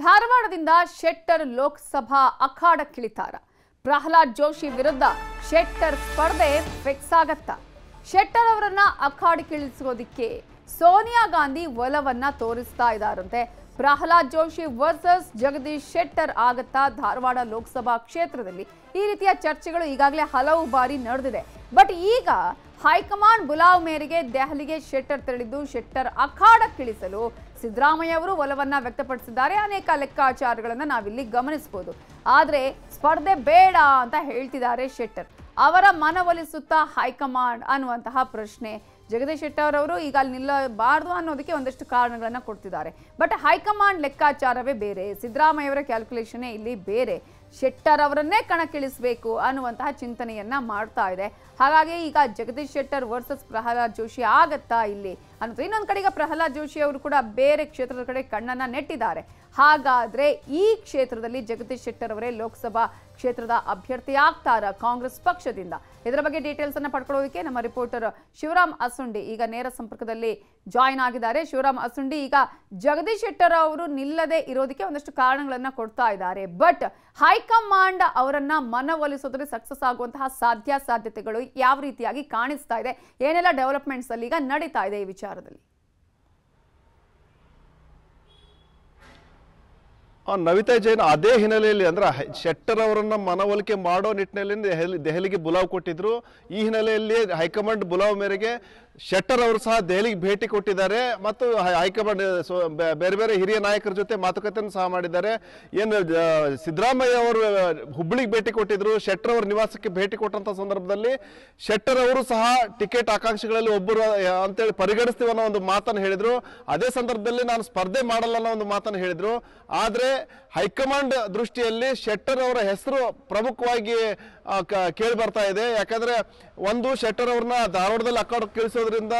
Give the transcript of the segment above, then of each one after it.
ಧಾರವಾಡದಿಂದ ಶೆಟ್ಟರ್ ಲೋಕಸಭಾ ಅಖಾಡಕ್ಕಿಳಿತಾರ. ಪ್ರಹ್ಲಾದ್ ಜೋಶಿ ವಿರುದ್ಧ ಶೆಟ್ಟರ್ ಸ್ಪರ್ಧೆ ಫಿಕ್ಸ್ ಆಗತ್ತಾ? ಶೆಟ್ಟರ್ ಅವರನ್ನ ಅಖಾಡಕ್ಕಿಳಿಸೋದಿಕ್ಕೆ ಸೋನಿಯಾ ಗಾಂಧಿ ಒಲವನ್ನ ತೋರಿಸ್ತಾ ಇದ್ದಾರಂತೆ. ಪ್ರಹ್ಲಾದ್ ಜೋಶಿ ವರ್ಸಸ್ ಜಗದೀಶ್ ಶೆಟ್ಟರ್ ಆಗತ್ತಾ ಧಾರವಾಡ ಲೋಕಸಭಾ ಕ್ಷೇತ್ರದಲ್ಲಿ? ಈ ರೀತಿಯ ಚರ್ಚೆಗಳು ಈಗಾಗಲೇ ಹಲವು ಬಾರಿ ನಡೆದಿದೆ. ಬಟ್ ಈಗ ಹೈಕಮಾಂಡ್ ಬುಲಾವ್ ಮೇರೆಗೆ ದೆಹಲಿಗೆ ಶೆಟ್ಟರ್ ತೆರಳಿದ್ದು ಶೆಟ್ಟರ್ ಅಖಾಡಕ್ಕಿಳಿಸಲು ಸಿದ್ದರಾಮಯ್ಯ ಅವರು ಒಲವನ್ನ ವ್ಯಕ್ತಪಡಿಸಿದ್ದಾರೆ. ಅನೇಕ ಲೆಕ್ಕಾಚಾರಗಳನ್ನು ನಾವಿಲ್ಲಿ ಗಮನಿಸಬಹುದು. ಆದರೆ ಸ್ಪರ್ಧೆ ಬೇಡ ಅಂತ ಹೇಳ್ತಿದ್ದಾರೆ ಶೆಟ್ಟರ್. ಅವರ ಮನವೊಲಿಸುತ್ತಾ ಹೈಕಮಾಂಡ್ ಅನ್ನುವಂತಹ ಪ್ರಶ್ನೆ. ಜಗದೀಶ್ ಶೆಟ್ಟರ್ ಅವರು ಈಗ ಅಲ್ಲಿ ನಿಲ್ಲಬಾರದು ಅನ್ನೋದಕ್ಕೆ ಒಂದಷ್ಟು ಕಾರಣಗಳನ್ನು ಕೊಡ್ತಿದ್ದಾರೆ. ಬಟ್ ಹೈಕಮಾಂಡ್ ಲೆಕ್ಕಾಚಾರವೇ ಬೇರೆ, ಸಿದ್ದರಾಮಯ್ಯ ಅವರ ಕ್ಯಾಲ್ಕುಲೇಷನ್ನೇ ಇಲ್ಲಿ ಬೇರೆ. ಶೆಟ್ಟರ್ ಅವರನ್ನೇ ಕಣಕ್ಕಿಳಿಸಬೇಕು ಅನ್ನುವಂತಹ ಚಿಂತನೆಯನ್ನ ಮಾಡ್ತಾ ಇದೆ. ಹಾಗಾಗಿ ಈಗ ಜಗದೀಶ್ ಶೆಟ್ಟರ್ ವರ್ಸಸ್ ಪ್ರಹ್ಲಾದ್ ಜೋಶಿ ಆಗತ್ತಾ ಇಲ್ಲಿ ಅನ್ನೋದು. ಇನ್ನೊಂದು ಕಡೆ ಈಗ ಪ್ರಹ್ಲಾದ್ ಜೋಶಿ ಅವರು ಕೂಡ ಬೇರೆ ಕ್ಷೇತ್ರದ ಕಡೆ ಕಣ್ಣನ್ನ ನೆಟ್ಟಿದ್ದಾರೆ. ಹಾಗಾದ್ರೆ ಈ ಕ್ಷೇತ್ರದಲ್ಲಿ ಜಗದೀಶ್ ಶೆಟ್ಟರ್ ಅವರೇ ಲೋಕಸಭಾ ಕ್ಷೇತ್ರದ ಅಭ್ಯರ್ಥಿ ಆಗ್ತಾರ ಕಾಂಗ್ರೆಸ್ ಪಕ್ಷದಿಂದ? ಇದರ ಬಗ್ಗೆ ಡೀಟೇಲ್ಸ್ ಅನ್ನ ಪಡ್ಕೊಳ್ಳೋದಕ್ಕೆ ನಮ್ಮ ರಿಪೋರ್ಟರ್ ಶಿವರಾಮ್ ಅಸುಂಡಿ ಈಗ ನೇರ ಸಂಪರ್ಕದಲ್ಲಿ ಜಾಯಿನ್ ಆಗಿದ್ದಾರೆ. ಶಿವರಾಮ್ ಅಸುಂಡಿ, ಈಗ ಜಗದೀಶ್ ಶೆಟ್ಟರ್ ಅವರು ನಿಲ್ಲದೆ ಇರೋದಕ್ಕೆ ಒಂದಷ್ಟು ಕಾರಣಗಳನ್ನ ಕೊಡ್ತಾ ಇದ್ದಾರೆ. ಬಟ್ ಹೈಕಮಾಂಡ್ ಅವರನ್ನ ಮನವೊಲಿಸೋದ್ರಲ್ಲಿ ಸಕ್ಸಸ್ ಆಗುವಂತಹ ಸಾಧ್ಯತೆಗಳು ಯಾವ ರೀತಿಯಾಗಿ ಕಾಣಿಸ್ತಾ ಇದೆ? ಏನೆಲ್ಲ ಡೆವಲಪ್ಮೆಂಟ್ಸ್ ಅಲ್ಲಿ ಈಗ ನಡೀತಾ ಇದೆ ಈ ವಿಚಾರದಲ್ಲಿ? ನವಿತಾ ಜೈನ್ ಅದೇ ಹಿನ್ನೆಲೆಯಲ್ಲಿ ಅಂದ್ರೆ ಶೆಟ್ಟರ್ ಅವರನ್ನ ಮನವೊಲಿಕೆ ಮಾಡೋ ನಿಟ್ಟಿನಲ್ಲಿ ದೆಹಲಿಗೆ ಬುಲಾವ್ ಕೊಟ್ಟಿದ್ರು. ಈ ಹಿನ್ನೆಲೆಯಲ್ಲಿ ಹೈಕಮಾಂಡ್ ಬುಲಾವ್ ಮೇರೆಗೆ ಶೆಟ್ಟರ್ ಅವರು ಸಹ ದೆಹಲಿಗೆ ಭೇಟಿ ಕೊಟ್ಟಿದ್ದಾರೆ ಮತ್ತು ಹೈಕಮಾಂಡ್ ಬೇರೆ ಬೇರೆ ಹಿರಿಯ ನಾಯಕರ ಜೊತೆ ಮಾತುಕತೆಯನ್ನು ಸಹ ಮಾಡಿದ್ದಾರೆ. ಏನು ಸಿದ್ದರಾಮಯ್ಯ ಅವರು ಹುಬ್ಬಳ್ಳಿಗೆ ಭೇಟಿ ಕೊಟ್ಟಿದ್ರು, ಶೆಟ್ಟರ್ ಅವರ ನಿವಾಸಕ್ಕೆ ಭೇಟಿ ಕೊಟ್ಟಂತ ಸಂದರ್ಭದಲ್ಲಿ ಶೆಟ್ಟರ್ ಅವರು ಸಹ ಟಿಕೆಟ್ ಆಕಾಂಕ್ಷಿಗಳಲ್ಲಿ ಒಬ್ಬರು ಅಂತೇಳಿ ಪರಿಗಣಿಸ್ತೀವಿ ಅನ್ನೋ ಒಂದು ಮಾತನ್ನು ಹೇಳಿದ್ರು. ಅದೇ ಸಂದರ್ಭದಲ್ಲಿ ನಾನು ಸ್ಪರ್ಧೆ ಮಾಡಲ್ಲ ಅನ್ನೋ ಒಂದು ಮಾತನ್ನು ಹೇಳಿದ್ರು. ಆದ್ರೆ ಹೈಕಮಾಂಡ್ ದೃಷ್ಟಿಯಲ್ಲಿ ಶೆಟ್ಟರ್ ಅವರ ಹೆಸರು ಪ್ರಮುಖವಾಗಿ ಕೇಳಿ ಬರ್ತಾ ಇದೆ. ಯಾಕಂದ್ರೆ ಒಂದು, ಶೆಟ್ಟರ್ ಅವ್ರನ್ನ ಧಾರವಾಡದಲ್ಲಿ ಅಖಾಡಕ್ಕಿಳಿಸೋದ್ರಿಂದ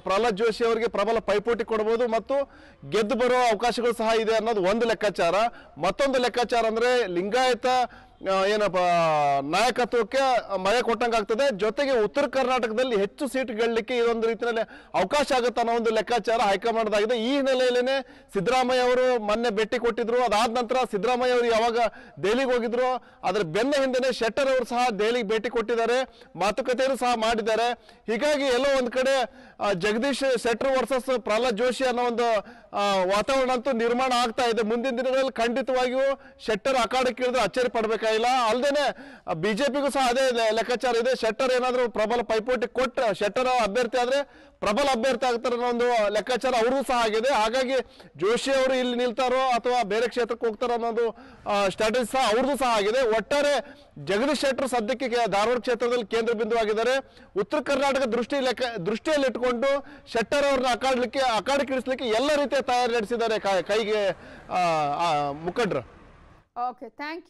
ಪ್ರಹ್ಲಾದ್ ಜೋಶಿ ಅವರಿಗೆ ಪ್ರಬಲ ಪೈಪೋಟಿ ಕೊಡಬಹುದು ಮತ್ತು ಗೆದ್ದು ಬರೋ ಅವಕಾಶಗಳು ಸಹ ಇದೆ ಅನ್ನೋದು ಒಂದು ಲೆಕ್ಕಾಚಾರ. ಮತ್ತೊಂದು ಲೆಕ್ಕಾಚಾರ ಅಂದ್ರೆ ಲಿಂಗಾಯತ ಏನಪ್ಪ ನಾಯಕತ್ವಕ್ಕೆ ಮಯ ಕೊಟ್ಟಂಗಾಗ್ತದೆ. ಜೊತೆಗೆ ಉತ್ತರ ಕರ್ನಾಟಕದಲ್ಲಿ ಹೆಚ್ಚು ಸೀಟ್ ಗೆಲ್ಲಲಿಕ್ಕೆ ಇದೊಂದು ರೀತಿಯಲ್ಲಿ ಅವಕಾಶ ಆಗುತ್ತೆ ಅನ್ನೋ ಒಂದು ಲೆಕ್ಕಾಚಾರ ಹೈಕಮಾಂಡ್ ಆಗಿದೆ. ಈ ಹಿನ್ನೆಲೆಯಲ್ಲೇನೆ ಸಿದ್ದರಾಮಯ್ಯ ಅವರು ಮೊನ್ನೆ ಭೇಟಿ ಕೊಟ್ಟಿದ್ರು. ಅದಾದ ನಂತರ ಸಿದ್ದರಾಮಯ್ಯ ಅವರು ಯಾವಾಗ ದೆಹಲಿಗೆ ಹೋಗಿದ್ರು ಅದರ ಬೆನ್ನ ಹಿಂದೆನೆ ಶೆಟ್ಟರ್ ಅವರು ಸಹ ದೆಹಲಿಗೆ ಭೇಟಿ ಕೊಟ್ಟಿದ್ದಾರೆ, ಮಾತುಕತೆಯನ್ನು ಸಹ ಮಾಡಿದ್ದಾರೆ. ಹೀಗಾಗಿ ಎಲ್ಲೋ ಒಂದ್ ಕಡೆ ಜಗದೀಶ್ ಶೆಟ್ಟರ್ ವರ್ಸಸ್ ಪ್ರಹ್ಲಾದ್ ಜೋಶಿ ಅನ್ನೋ ಒಂದು ವಾತಾವರಣ ಅಂತೂ ನಿರ್ಮಾಣ ಆಗ್ತಾ ಇದೆ. ಮುಂದಿನ ದಿನಗಳಲ್ಲಿ ಖಂಡಿತವಾಗಿಯೂ ಶೆಟ್ಟರ್ ಅಖಾಡಕ್ಕೆ ಇಳಿದ್ರೆ ಅಚ್ಚರಿ ಪಡಬೇಕಾಗಿಲ್ಲ. ಅಲ್ಲದೇನೆ ಬಿಜೆಪಿಗೂ ಸಹ ಅದೇ ಲೆಕ್ಕಾಚಾರ ಇದೆ. ಶೆಟ್ಟರ್ ಏನಾದ್ರು ಪ್ರಬಲ ಪೈಪೋಟಿ ಕೊಟ್ಟ ಶೆಟ್ಟರ್ ಅಭ್ಯರ್ಥಿ ಆದ್ರೆ ಪ್ರಬಲ ಅಭ್ಯರ್ಥಿ ಆಗ್ತಾರೆ ಅನ್ನೋ ಒಂದು ಲೆಕ್ಕಾಚಾರ ಅವ್ರಿಗೂ ಸಹ ಆಗಿದೆ. ಹಾಗಾಗಿ ಜೋಶಿ ಅವರು ಇಲ್ಲಿ ನಿಲ್ತಾರೋ ಅಥವಾ ಬೇರೆ ಕ್ಷೇತ್ರಕ್ಕೆ ಹೋಗ್ತಾರೋ ಅನ್ನೋದು ಸ್ಟ್ರಾಟಜಿ ಸಹ ಅವ್ರದ್ದು ಸಹ ಆಗಿದೆ. ಒಟ್ಟಾರೆ ಜಗದೀಶ್ ಶೆಟ್ಟರ್ ಸದ್ಯಕ್ಕೆ ಧಾರವಾಡ ಕ್ಷೇತ್ರದಲ್ಲಿ ಕೇಂದ್ರ ಬಿಂದು ಆಗಿದ್ದಾರೆ. ಉತ್ತರ ಕರ್ನಾಟಕ ದೃಷ್ಟಿಯಲ್ಲಿ ಇಟ್ಕೊಂಡು ಶೆಟ್ಟರ್ ಅವ್ರನ್ನ ಅಖಾಡಕ್ಕೆ ಇಳಿಸಲಿಕ್ಕೆ ಎಲ್ಲ ರೀತಿಯ ತಯಾರಿ ನಡೆಸಿದ್ದಾರೆ ಕೈಗೆ ಮುಖಂಡರು. Okay, thank you.